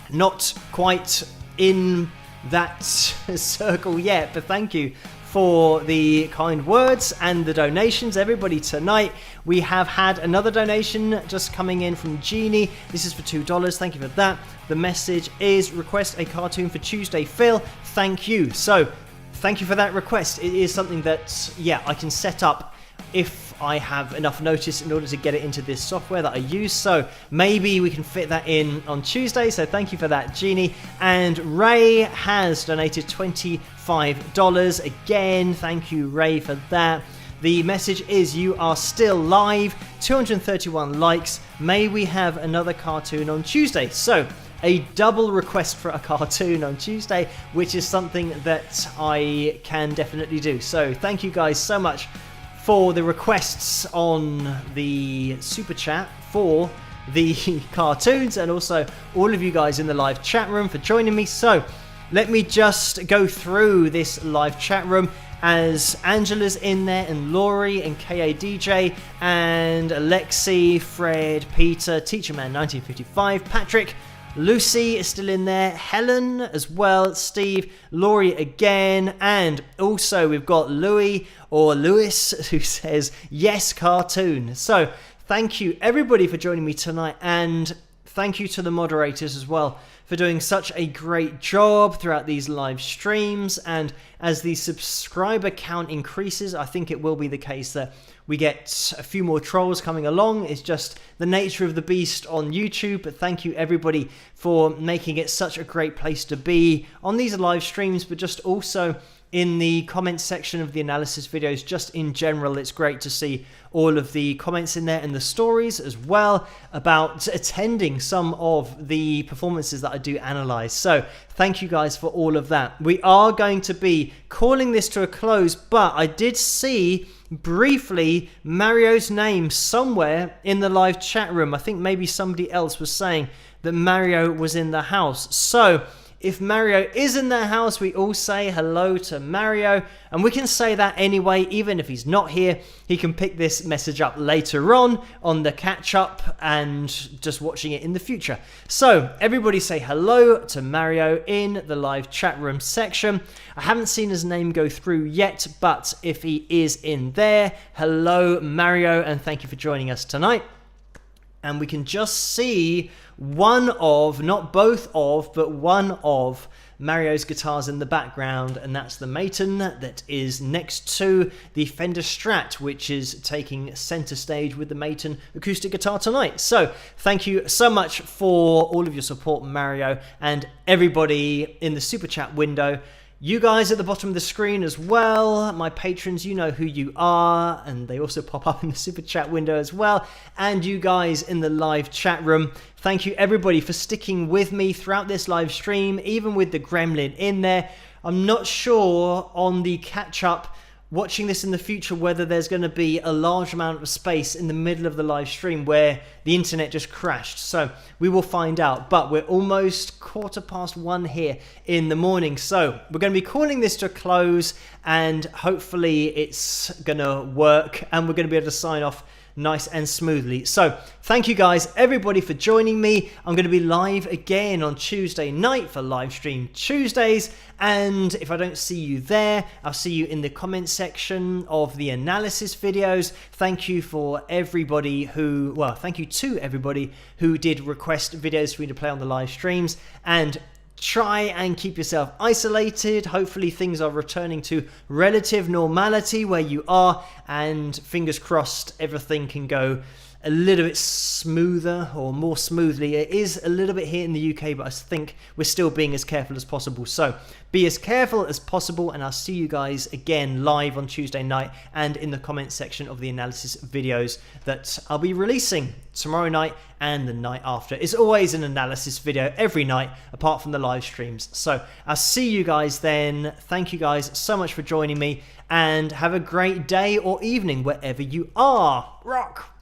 not quite in that circle yet. But thank you for the kind words and the donations, everybody. Tonight we have had another donation just coming in from Jeannie. This is for $2. Thank you for that. The message is, request a cartoon for Tuesday, Phil. Thank you. So thank you for that request. It is something that, yeah, I can set up if I have enough notice in order to get it into this software that I use. So maybe we can fit that in on Tuesday. So thank you for that, Jeannie. And Ray has donated $25 again. Thank you, Ray, for that. The message is, you are still live. 231 likes. May we have another cartoon on Tuesday? So a double request for a cartoon on Tuesday, which is something that I can definitely do. So thank you guys so much for the requests on the super chat for the cartoons, and also all of you guys in the live chat room for joining me. So let me just go through this live chat room, as Angela's in there, and Laurie, and KADJ, and Alexi, Fred, Peter, Teacher Man 1955, Patrick, Lucy is still in there, Helen as well, Steve, Laurie again, and also we've got Louis, or Lewis, who says, yes, cartoon. So thank you everybody for joining me tonight, and thank you to the moderators as well for doing such a great job throughout these live streams. And as the subscriber count increases, I think it will be the case that we get a few more trolls coming along. It's just the nature of the beast on YouTube. But thank you everybody for making it such a great place to be on these live streams, but just also in the comments section of the analysis videos. Just in general, it's great to see all of the comments in there, and the stories as well about attending some of the performances that I do analyze. So thank you guys for all of that. We are going to be calling this to a close, but I did see briefly Mario's name somewhere in the live chat room. I think maybe somebody else was saying that Mario was in the house. So if Mario is in the house, we all say hello to Mario, and we can say that anyway, even if he's not here. He can pick this message up later on the catch up and just watching it in the future. So everybody say hello to Mario in the live chat room section. I haven't seen his name go through yet, but if he is in there, hello Mario, and thank you for joining us tonight. And we can just see one of, not both of, but one of Mario's guitars in the background, and that's the Maton that is next to the Fender Strat, which is taking center stage with the Maton acoustic guitar tonight. So thank you so much for all of your support, Mario, and everybody in the super chat window. You guys at the bottom of the screen as well, my patrons, you know who you are, and they also pop up in the super chat window as well. And you guys in the live chat room, thank you everybody for sticking with me throughout this live stream, even with the gremlin in there. I'm not sure on the catch up watching this in the future whether there's going to be a large amount of space in the middle of the live stream where the internet just crashed. So we will find out, but we're almost 1:15 here in the morning. So we're going to be calling this to a close, and hopefully it's going to work, and we're going to be able to sign off nice and smoothly. So thank you guys everybody for joining me. I'm going to be live again on Tuesday night for live stream Tuesdays, and if I don't see you there, I'll see you in the comment section of the analysis videos. Thank you for everybody who, well, thank you to everybody who did request videos for me to play on the live streams, and try and keep yourself isolated. Hopefully things are returning to relative normality where you are, and fingers crossed everything can go a little bit smoother or more smoothly. It is a little bit here in the UK, but I think we're still being as careful as possible. So be as careful as possible, and I'll see you guys again live on Tuesday night and in the comment section of the analysis videos that I'll be releasing tomorrow night and the night after. It's always an analysis video every night apart from the live streams. So I'll see you guys then. Thank you guys so much for joining me, and have a great day or evening wherever you are. Rock!